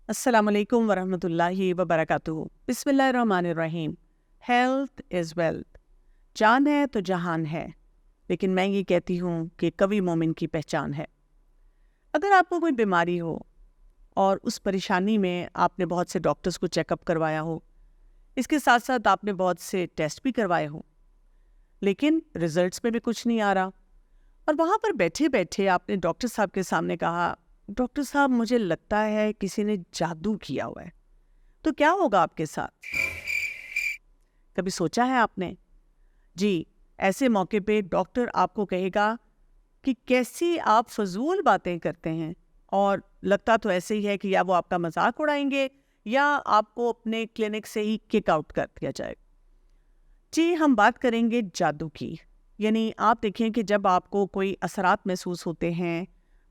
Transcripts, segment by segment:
السلام علیکم ورحمۃ اللہ وبرکاتہ۔ بسم اللہ الرحمن الرحیم۔ ہیلتھ از ویلتھ، جان ہے تو جہان ہے، لیکن میں یہ کہتی ہوں کہ قوی مومن کی پہچان ہے۔ اگر آپ کو کوئی بیماری ہو اور اس پریشانی میں آپ نے بہت سے ڈاکٹرز کو چیک اپ کروایا ہو، اس کے ساتھ ساتھ آپ نے بہت سے ٹیسٹ بھی کروائے ہوں، لیکن ریزلٹس میں بھی کچھ نہیں آ رہا، اور وہاں پر بیٹھے بیٹھے آپ نے ڈاکٹر صاحب کے سامنے کہا، ڈاکٹر صاحب مجھے لگتا ہے کسی نے جادو کیا ہوا ہے، تو کیا ہوگا آپ کے ساتھ؟ کبھی سوچا ہے آپ نے؟ جی، ایسے موقع پہ ڈاکٹر آپ کو کہے گا کہ کیسی آپ فضول باتیں کرتے ہیں، اور لگتا تو ایسے ہی ہے کہ یا وہ آپ کا مذاق اڑائیں گے یا آپ کو اپنے کلینک سے ہی کک آؤٹ کر دیا جائے گا۔ جی، ہم بات کریں گے جادو کی۔ یعنی آپ دیکھیں کہ جب آپ کو کوئی اثرات محسوس ہوتے ہیں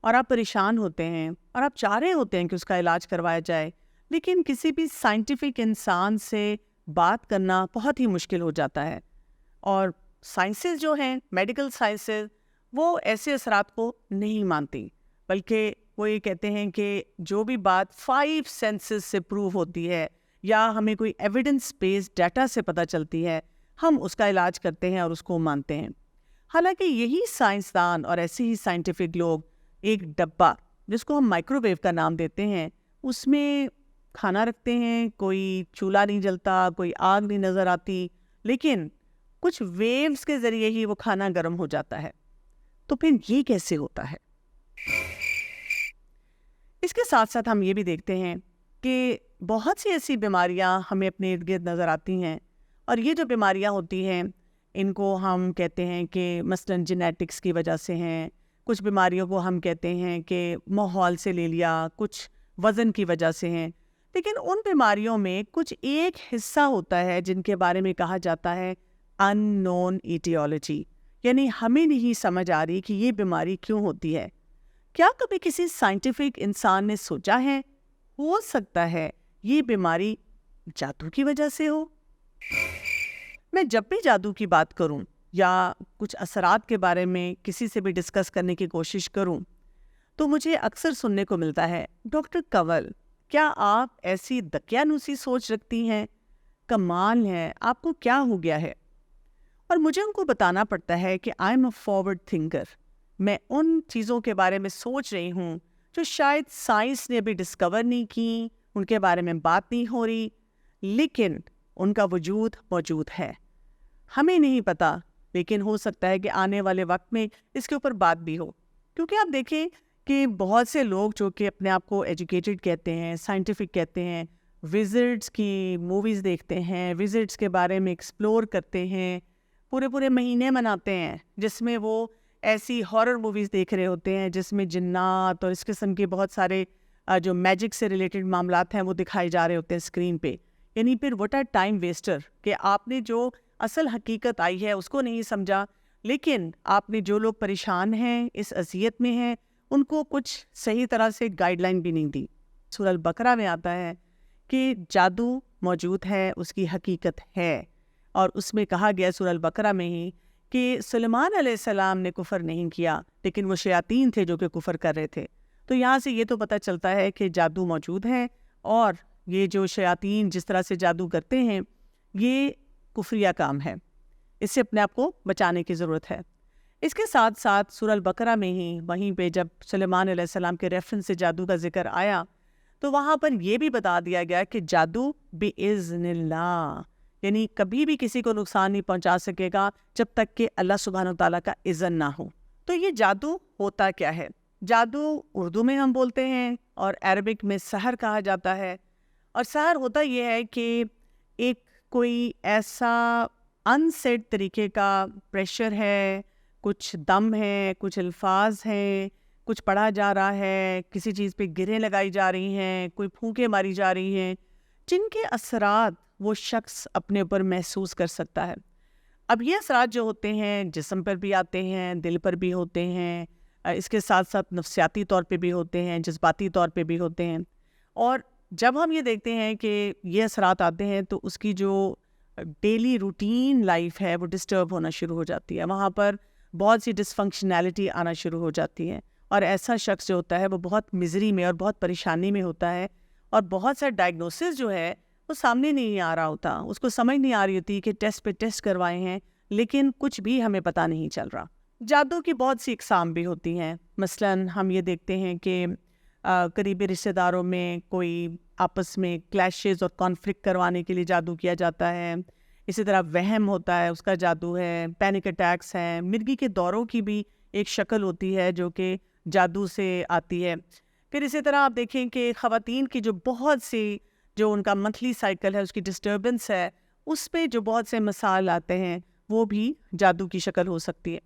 اور آپ پریشان ہوتے ہیں اور آپ چاہ رہے ہوتے ہیں کہ اس کا علاج کروایا جائے، لیکن کسی بھی سائنٹیفک انسان سے بات کرنا بہت ہی مشکل ہو جاتا ہے، اور سائنسز جو ہیں، میڈیکل سائنسز، وہ ایسے اثرات کو نہیں مانتی، بلکہ وہ یہ کہتے ہیں کہ جو بھی بات 5 سینسز سے پروو ہوتی ہے یا ہمیں کوئی ایویڈنس بیسڈ ڈیٹا سے پتہ چلتی ہے، ہم اس کا علاج کرتے ہیں اور اس کو مانتے ہیں۔ حالانکہ یہی سائنسدان اور ایسے ہی سائنٹیفک لوگ ایک ڈبہ، جس کو ہم مائکرو ویو کا نام دیتے ہیں، اس میں کھانا رکھتے ہیں، کوئی چولہا نہیں جلتا، کوئی آگ نہیں نظر آتی، لیکن کچھ ویوز کے ذریعے ہی وہ کھانا گرم ہو جاتا ہے۔ تو پھر یہ کیسے ہوتا ہے؟ اس کے ساتھ ساتھ ہم یہ بھی دیکھتے ہیں کہ بہت سی ایسی بیماریاں ہمیں اپنے ارد گرد نظر آتی ہیں، اور یہ جو بیماریاں ہوتی ہیں ان کو ہم کہتے ہیں کہ مثلاً جینیٹکس کی وجہ سے ہیں، کچھ بیماریوں کو ہم کہتے ہیں کہ ماحول سے لے لیا، کچھ وزن کی وجہ سے ہیں، لیکن ان بیماریوں میں کچھ ایک حصہ ہوتا ہے جن کے بارے میں کہا جاتا ہے ان نون ایٹیولوجی، یعنی ہمیں نہیں سمجھ آ رہی کہ یہ بیماری کیوں ہوتی ہے۔ کیا کبھی کسی سائنٹیفک انسان نے سوچا ہے ہو سکتا ہے یہ بیماری جادو کی وجہ سے ہو؟ میں جب بھی جادو کی بات کروں یا کچھ اثرات کے بارے میں کسی سے بھی ڈسکس کرنے کی کوشش کروں تو مجھے اکثر سننے کو ملتا ہے، ڈاکٹر کنول، کیا آپ ایسی دقیانوسی سوچ رکھتی ہیں؟ کمال ہے، آپ کو کیا ہو گیا ہے؟ اور مجھے ان کو بتانا پڑتا ہے کہ I am a forward thinker, میں ان چیزوں کے بارے میں سوچ رہی ہوں جو شاید سائنس نے ابھی ڈسکور نہیں کی، ان کے بارے میں بات نہیں ہو رہی، لیکن ان کا وجود موجود ہے، ہمیں نہیں پتا، لیکن ہو سکتا ہے کہ آنے والے وقت میں اس کے اوپر بات بھی ہو۔ کیونکہ آپ دیکھیں کہ بہت سے لوگ جو کہ اپنے آپ کو ایجوکیٹڈ کہتے ہیں، سائنٹیفک کہتے ہیں، وزٹس کی موویز دیکھتے ہیں، وزٹس کے بارے میں ایکسپلور کرتے ہیں، پورے پورے مہینے مناتے ہیں جس میں وہ ایسی ہارر موویز دیکھ رہے ہوتے ہیں جس میں جنات اور اس قسم کے بہت سارے جو میجک سے ریلیٹڈ معاملات ہیں وہ دکھائے جا رہے ہوتے ہیں اسکرین پہ۔ یعنی پھر وٹ آر ٹائم ویسٹر، کہ آپ نے جو اصل حقیقت آئی ہے اس کو نہیں سمجھا، لیکن آپ نے جو لوگ پریشان ہیں، اس اذیت میں ہیں، ان کو کچھ صحیح طرح سے گائیڈ لائن بھی نہیں دی۔ سورہ البقرہ میں آتا ہے کہ جادو موجود ہے، اس کی حقیقت ہے، اور اس میں کہا گیا سورہ البقرہ میں ہی کہ سلیمان علیہ السلام نے کفر نہیں کیا، لیکن وہ شیاطین تھے جو کہ کفر کر رہے تھے۔ تو یہاں سے یہ تو پتہ چلتا ہے کہ جادو موجود ہے، اور یہ جو شیاطین جس طرح سے جادو کرتے ہیں یہ کفریہ کام ہے، اس سے اپنے آپ کو بچانے کی ضرورت ہے۔ اس کے ساتھ ساتھ سورہ البقرہ میں ہی وہیں پہ جب سلیمان علیہ السلام کے ریفرنس سے جادو کا ذکر آیا تو وہاں پر یہ بھی بتا دیا گیا کہ جادو بِإِذْنِ اللہ، یعنی کبھی بھی کسی کو نقصان نہیں پہنچا سکے گا جب تک کہ اللہ سبحانہ وتعالیٰ کا اذن نہ ہو۔ تو یہ جادو ہوتا کیا ہے؟ جادو اردو میں ہم بولتے ہیں اور عربک میں سحر کہا جاتا ہے، اور سحر ہوتا یہ ہے کہ ایک کوئی ایسا ان سیڈ طریقے کا پریشر ہے، کچھ دم ہے، کچھ الفاظ ہیں، کچھ پڑھا جا رہا ہے، کسی چیز پہ گرہیں لگائی جا رہی ہیں، کوئی پھونکیں ماری جا رہی ہیں، جن کے اثرات وہ شخص اپنے اوپر محسوس کر سکتا ہے۔ اب یہ اثرات جو ہوتے ہیں جسم پر بھی آتے ہیں، دل پر بھی ہوتے ہیں، اس کے ساتھ ساتھ نفسیاتی طور پہ بھی ہوتے ہیں، جذباتی طور پہ بھی ہوتے ہیں، اور جب ہم یہ دیکھتے ہیں کہ یہ اثرات آتے ہیں تو اس کی جو ڈیلی روٹین لائف ہے وہ ڈسٹرب ہونا شروع ہو جاتی ہے، وہاں پر بہت سی ڈسفنکشنالٹی آنا شروع ہو جاتی ہے، اور ایسا شخص جو ہوتا ہے وہ بہت مزری میں اور بہت پریشانی میں ہوتا ہے، اور بہت سا ڈائگنوسس جو ہے وہ سامنے نہیں آ رہا ہوتا، اس کو سمجھ نہیں آ رہی ہوتی کہ ٹیسٹ پہ ٹیسٹ کوائے ہیں لیکن کچھ بھی ہمیں پتہ نہیں چل رہا۔ جادو کی بہت سی اقسام بھی ہوتی ہیں، مثلاً ہم یہ دیکھتے ہیں کہ قریبی رشتہ داروں میں کوئی آپس میں کلیشز اور کانفلکٹ کروانے کے لیے جادو کیا جاتا ہے، اسی طرح وہم ہوتا ہے، اس کا جادو ہے، پینک اٹیکس ہیں، مرگی کے دوروں کی بھی ایک شکل ہوتی ہے جو کہ جادو سے آتی ہے۔ پھر اسی طرح آپ دیکھیں کہ خواتین کی جو بہت سی جو ان کا منتھلی سائیکل ہے اس کی ڈسٹربنس ہے، اس پہ جو بہت سے مسائل آتے ہیں وہ بھی جادو کی شکل ہو سکتی ہے۔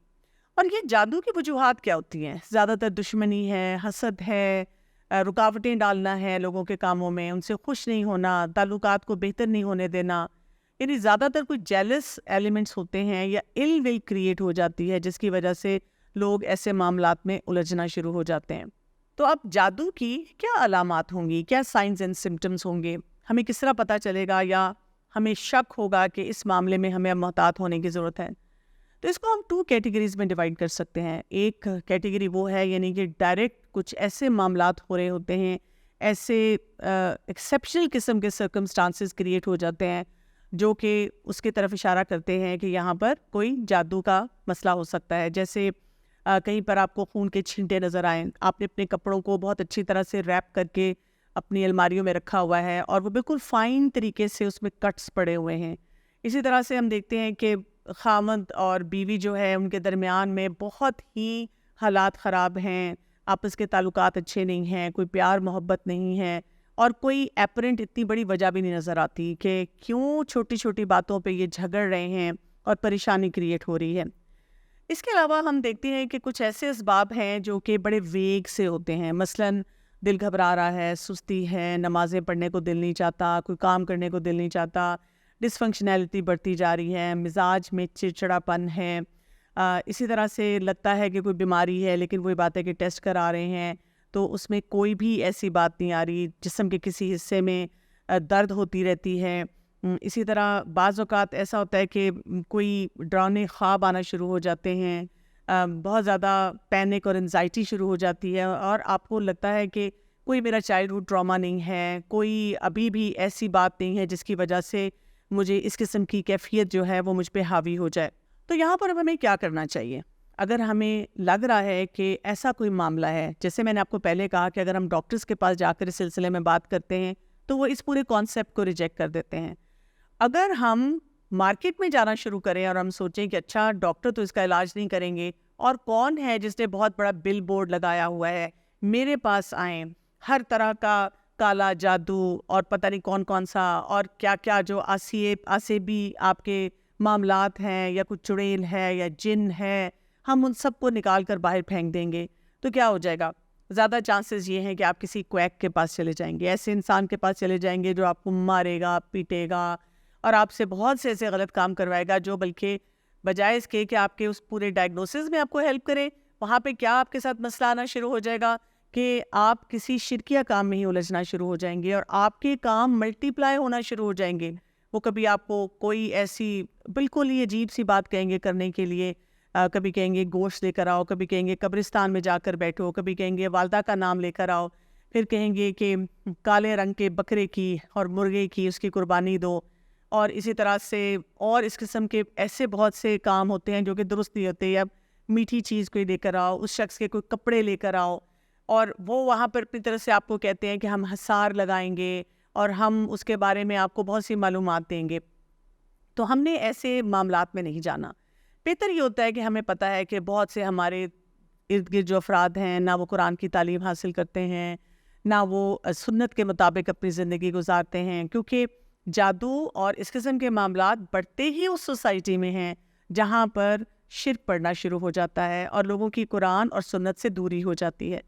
اور یہ جادو کی وجوہات کیا ہوتی ہیں؟ زیادہ تر دشمنی ہے، حسد ہے، رکاوٹیں ڈالنا ہے لوگوں کے کاموں میں، ان سے خوش نہیں ہونا، تعلقات کو بہتر نہیں ہونے دینا، یعنی زیادہ تر کوئی جیلس ایلیمنٹس ہوتے ہیں یا ال ول کریٹ ہو جاتی ہے جس کی وجہ سے لوگ ایسے معاملات میں الجھنا شروع ہو جاتے ہیں۔ تو اب جادو کی کیا علامات ہوں گی، کیا سائنز اینڈ سمٹمز ہوں گے، ہمیں کس طرح پتہ چلے گا یا ہمیں شک ہوگا کہ اس معاملے میں ہمیں محتاط ہونے کی ضرورت ہے؟ تو اس کو ہم 2 کیٹیگریز میں ڈیوائڈ کر سکتے ہیں۔ ایک کیٹیگری وہ ہے یعنی کہ ڈائریکٹ کچھ ایسے معاملات ہو رہے ہوتے ہیں، ایسے ایکسیپشنل قسم کے سرکمسٹانسز کریٹ ہو جاتے ہیں جو کہ اس کی طرف اشارہ کرتے ہیں کہ یہاں پر کوئی جادو کا مسئلہ ہو سکتا ہے۔ جیسے کہیں پر آپ کو خون کے چھینٹے نظر آئیں، آپ نے اپنے کپڑوں کو بہت اچھی طرح سے ریپ کر کے اپنی الماریوں میں رکھا ہوا ہے اور وہ بالکل فائن طریقے سے اس میں کٹس پڑے ہوئے ہیں۔ اسی طرح سے ہم دیکھتے ہیں کہ خامند اور بیوی جو ہے ان کے درمیان میں بہت ہی حالات خراب ہیں، آپس کے تعلقات اچھے نہیں ہیں، کوئی پیار محبت نہیں ہے اور کوئی ایپرنٹ اتنی بڑی وجہ بھی نہیں نظر آتی کہ کیوں چھوٹی چھوٹی باتوں پہ یہ جھگڑ رہے ہیں اور پریشانی کریٹ ہو رہی ہے۔ اس کے علاوہ ہم دیکھتے ہیں کہ کچھ ایسے اسباب ہیں جو کہ بڑے ویگ سے ہوتے ہیں، مثلاً دل گھبرا رہا ہے، سستی ہے، نمازیں پڑھنے کو دل نہیں چاہتا، کوئی کام کرنے کو دل نہیں چاہتا، ڈس فنکشنالٹی بڑھتی جا رہی ہے، مزاج میں چڑچڑاپن ہے، اسی طرح سے لگتا ہے کہ کوئی بیماری ہے لیکن وہی بات ہے کہ ٹیسٹ کرا رہے ہیں تو اس میں کوئی بھی ایسی بات نہیں آ رہی، جسم کے کسی حصے میں درد ہوتی رہتی ہے۔ اسی طرح بعض اوقات ایسا ہوتا ہے کہ کوئی ڈراؤنے خواب آنا شروع ہو جاتے ہیں، بہت زیادہ پینک اور انزائٹی شروع ہو جاتی ہے اور آپ کو لگتا ہے کہ کوئی میرا چائلڈ ہوڈ ٹراما نہیں ہے، کوئی ابھی بھی ایسی بات نہیں ہے جس کی وجہ سے مجھے اس قسم کی کیفیت جو ہے وہ مجھ پہ حاوی ہو جائے۔ تو یہاں پر ہمیں کیا کرنا چاہیے؟ اگر ہمیں لگ رہا ہے کہ ایسا کوئی معاملہ ہے، جیسے میں نے آپ کو پہلے کہا کہ اگر ہم ڈاکٹرز کے پاس جا کر اس سلسلے میں بات کرتے ہیں تو وہ اس پورے کانسیپٹ کو ریجیکٹ کر دیتے ہیں۔ اگر ہم مارکیٹ میں جانا شروع کریں اور ہم سوچیں کہ اچھا ڈاکٹر تو اس کا علاج نہیں کریں گے اور کون ہے جس نے بہت بڑا بل بورڈ لگایا ہوا ہے، میرے پاس آئیں، ہر طرح کا کالا جادو اور پتہ نہیں کون کون سا اور کیا کیا جو آسیبی آپ کے معاملات ہیں یا کچھ چڑیل ہے یا جن ہے، ہم ان سب کو نکال کر باہر پھینک دیں گے تو کیا ہو جائے گا؟ زیادہ چانسز یہ ہیں کہ آپ کسی کویک کے پاس چلے جائیں گے، ایسے انسان کے پاس چلے جائیں گے جو آپ کو مارے گا، پیٹے گا اور آپ سے بہت سے ایسے غلط کام کروائے گا جو بلکہ بجائے اس کے کہ آپ کے اس پورے ڈائگنوسس میں آپ کو ہیلپ کرے، وہاں پہ کیا آپ کے ساتھ مسئلہ آنا شروع ہو جائے گا کہ آپ کسی شرکیہ کام میں ہی الجھنا شروع ہو جائیں گے اور آپ کے کام ملٹی پلائی ہونا شروع ہو جائیں گے۔ وہ کبھی آپ کو کوئی ایسی بالکل ہی عجیب سی بات کہیں گے کرنے کے لیے، کبھی کہیں گے گوشت لے کر آؤ، کبھی کہیں گے قبرستان میں جا کر بیٹھو، کبھی کہیں گے والدہ کا نام لے کر آؤ، پھر کہیں گے کہ کالے رنگ کے بکرے کی اور مرغے کی اس کی قربانی دو، اور اسی طرح سے اور اس قسم کے ایسے بہت سے کام ہوتے ہیں جو کہ درست نہیں ہوتے۔ اب میٹھی چیز کوئی لے کر آؤ، اس شخص کے کوئی کپڑے لے کر آؤ اور وہ وہاں پر اپنی طرح سے آپ کو کہتے ہیں کہ ہم حصار لگائیں گے اور ہم اس کے بارے میں آپ کو بہت سی معلومات دیں گے۔ تو ہم نے ایسے معاملات میں نہیں جانا۔ بہتر یہ ہوتا ہے کہ ہمیں پتہ ہے کہ بہت سے ہمارے ارد گرد جو افراد ہیں نہ وہ قرآن کی تعلیم حاصل کرتے ہیں، نہ وہ سنت کے مطابق اپنی زندگی گزارتے ہیں، کیونکہ جادو اور اس قسم کے معاملات بڑھتے ہی اس سوسائٹی میں ہیں جہاں پر شرک پڑنا شروع ہو جاتا ہے اور لوگوں کی قرآن اور سنت سے دوری ہو جاتی ہے۔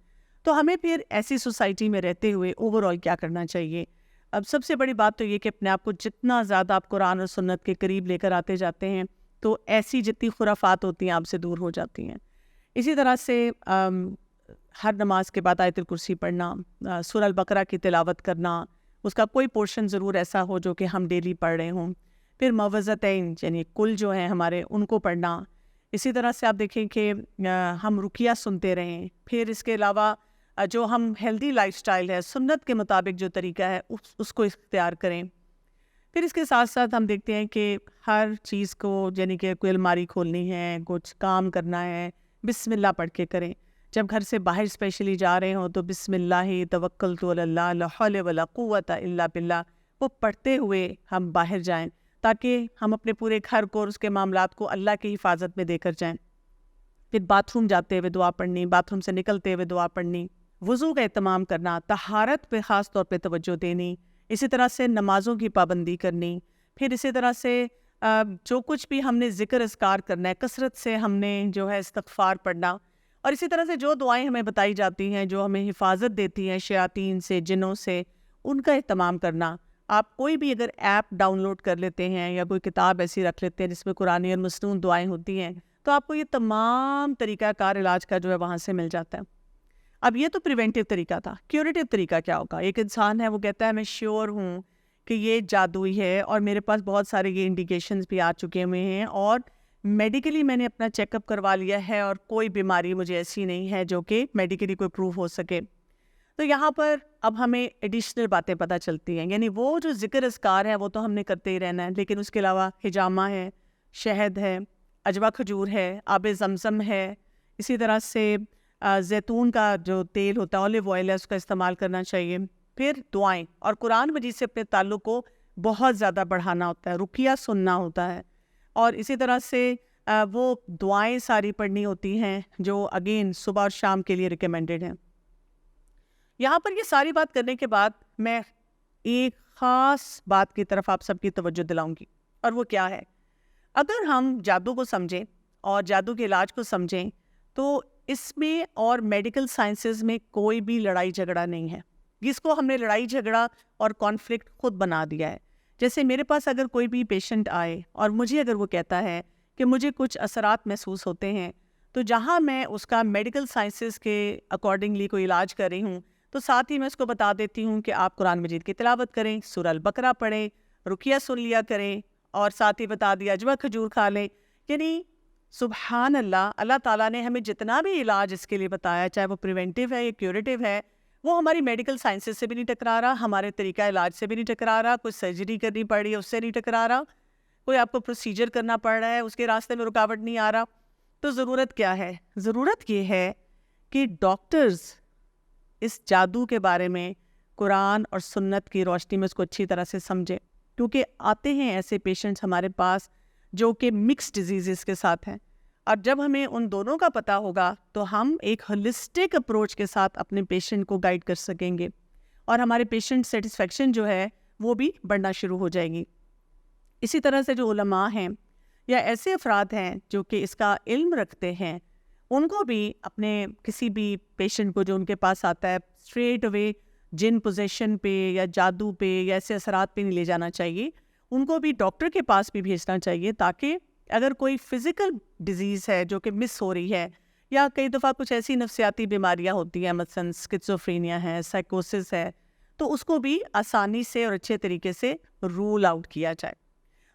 تو ہمیں پھر ایسی سوسائٹی میں رہتے ہوئے اوور آل کیا کرنا چاہیے؟ اب سب سے بڑی بات تو یہ کہ اپنے آپ کو جتنا زیادہ آپ قرآن اور سنت کے قریب لے کر آتے جاتے ہیں تو ایسی جتنی خرافات ہوتی ہیں آپ سے دور ہو جاتی ہیں۔ اسی طرح سے ہر نماز کے بعد آیت الکرسی پڑھنا، سورہ البقرہ کی تلاوت کرنا، اس کا کوئی پورشن ضرور ایسا ہو جو کہ ہم ڈیلی پڑھ رہے ہوں، پھر معوذتین یعنی کل جو ہیں ہمارے ان کو پڑھنا۔ اسی طرح سے آپ دیکھیں کہ ہم رقیہ سنتے رہیں، پھر اس کے علاوہ جو ہم ہیلدی لائف سٹائل ہے، سنت کے مطابق جو طریقہ ہے اس کو اختیار کریں۔ پھر اس کے ساتھ ساتھ ہم دیکھتے ہیں کہ ہر چیز کو یعنی کہ کوئی الماری کھولنی ہے، کچھ کام کرنا ہے، بسم اللہ پڑھ کے کریں۔ جب گھر سے باہر اسپیشلی جا رہے ہوں تو بسم اللہ توکلت علی اللہ لا حول ولا قوت الا باللہ وہ پڑھتے ہوئے ہم باہر جائیں، تاکہ ہم اپنے پورے گھر کو اور اس کے معاملات کو اللہ کی حفاظت میں دے کر جائیں۔ پھر باتھ روم جاتے ہوئے دعا پڑھنی، باتھ روم سے نکلتے ہوئے دعا پڑھنی، وضو کا اہتمام کرنا، طہارت پہ خاص طور پہ توجہ دینی، اسی طرح سے نمازوں کی پابندی کرنی، پھر اسی طرح سے جو کچھ بھی ہم نے ذکر اذکار کرنا ہے کثرت سے ہم نے جو ہے استغفار پڑھنا، اور اسی طرح سے جو دعائیں ہمیں بتائی جاتی ہیں جو ہمیں حفاظت دیتی ہیں شیاطین سے، جنوں سے، ان کا اہتمام کرنا۔ آپ کوئی بھی اگر ایپ ڈاؤن لوڈ کر لیتے ہیں یا کوئی کتاب ایسی رکھ لیتے ہیں جس میں قرآنی اور مسنون دعائیں ہوتی ہیں تو آپ کو یہ تمام طریقہ کار علاج کا جو ہے وہاں سے مل جاتا ہے۔ اب یہ تو پریونٹیو طریقہ تھا، کیوریٹیو طریقہ کیا ہوگا؟ ایک انسان ہے وہ کہتا ہے میں شیور ہوں کہ یہ جادوئی ہے اور میرے پاس بہت سارے یہ انڈیکیشنز بھی آ چکے ہوئے ہیں اور میڈیکلی میں نے اپنا چیک اپ کروا لیا ہے اور کوئی بیماری مجھے ایسی نہیں ہے جو کہ میڈیکلی کوئی پروف ہو سکے۔ تو یہاں پر اب ہمیں ایڈیشنل باتیں پتہ چلتی ہیں، یعنی وہ جو ذکر اذکار ہے وہ تو ہم نے کرتے ہی رہنا ہے، لیکن اس کے علاوہ حجامہ ہے، شہد ہے، عجوا کھجور ہے، آب زمزم ہے، اسی طرح سے زیتون کا جو تیل ہوتا ہے اولیو آئل ہے اس کا استعمال کرنا چاہیے۔ پھر دعائیں اور قرآن مجید سے اپنے تعلق کو بہت زیادہ بڑھانا ہوتا ہے، رقیہ سننا ہوتا ہے، اور اسی طرح سے وہ دعائیں ساری پڑھنی ہوتی ہیں جو اگین صبح اور شام کے لیے ریکمینڈڈ ہیں۔ یہاں پر یہ ساری بات کرنے کے بعد میں ایک خاص بات کی طرف آپ سب کی توجہ دلاؤں گی، اور وہ کیا ہے؟ اگر ہم جادو کو سمجھیں اور جادو کے علاج کو سمجھیں تو اس میں اور میڈیکل سائنسز میں کوئی بھی لڑائی جھگڑا نہیں ہے، جس کو ہم نے لڑائی جھگڑا اور کانفلکٹ خود بنا دیا ہے۔ جیسے میرے پاس اگر کوئی بھی پیشنٹ آئے اور مجھے اگر وہ کہتا ہے کہ مجھے کچھ اثرات محسوس ہوتے ہیں، تو جہاں میں اس کا میڈیکل سائنسز کے اکارڈنگلی کوئی علاج کر رہی ہوں تو ساتھ ہی میں اس کو بتا دیتی ہوں کہ آپ قرآن مجید کی تلاوت کریں، سورہ البقرہ پڑھیں، رقیہ سن لیا کریں، اور ساتھ ہی بتا دیا عجوا کھجور کھا لیں۔ یعنی سبحان اللہ، اللہ تعالیٰ نے ہمیں جتنا بھی علاج اس کے لیے بتایا، چاہے وہ پریونٹیو ہے یا کیوریٹیو ہے، وہ ہماری میڈیکل سائنسز سے بھی نہیں ٹکرا رہا، ہمارے طریقہ علاج سے بھی نہیں ٹکرا رہا، کوئی سرجری کرنی پڑ رہی ہے اس سے نہیں ٹکرا رہا، کوئی آپ کو پروسیجر کرنا پڑ رہا ہے اس کے راستے میں رکاوٹ نہیں آ رہا۔ تو ضرورت کیا ہے؟ ضرورت یہ ہے کہ ڈاکٹرز اس جادو کے بارے میں قرآن اور سنت کی روشنی میں اس کو اچھی طرح سے سمجھیں، کیونکہ آتے ہیں ایسے پیشنٹس ہمارے پاس جو کہ مکس ڈیزیزز کے ساتھ ہیں، اور جب ہمیں ان دونوں کا پتہ ہوگا تو ہم ایک ہولسٹک اپروچ کے ساتھ اپنے پیشنٹ کو گائیڈ کر سکیں گے، اور ہمارے پیشنٹ سیٹسفیکشن جو ہے وہ بھی بڑھنا شروع ہو جائے گی۔ اسی طرح سے جو علماء ہیں یا ایسے افراد ہیں جو کہ اس کا علم رکھتے ہیں، ان کو بھی اپنے کسی بھی پیشنٹ کو جو ان کے پاس آتا ہے اسٹریٹ اوے جن پوزیشن پہ یا جادو پہ یا ایسے اثرات پہ نہیں لے جانا چاہیے، ان کو بھی ڈاکٹر کے پاس بھی بھیجنا چاہیے، تاکہ اگر کوئی فزیکل ڈیزیز ہے جو کہ مس ہو رہی ہے، یا کئی دفعہ کچھ ایسی نفسیاتی بیماریاں ہوتی ہیں، مثلا سکیزوفرینیا ہے، سائیکوسس ہے، تو اس کو بھی آسانی سے اور اچھے طریقے سے رول آؤٹ کیا جائے۔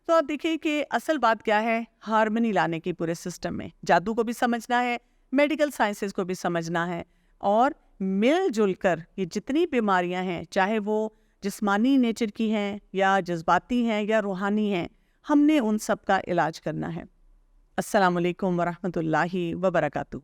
تو آپ دیکھیں کہ اصل بات کیا ہے؟ ہارمنی لانے کی پورے سسٹم میں، جادو کو بھی سمجھنا ہے، میڈیکل سائنسز کو بھی سمجھنا ہے، اور مل جل کر یہ جتنی بیماریاں ہیں، چاہے وہ جسمانی نیچر کی ہیں یا جذباتی ہیں یا روحانی ہیں، ہم نے ان سب کا علاج کرنا ہے۔ السلام علیکم ورحمۃ اللہ وبرکاتہ۔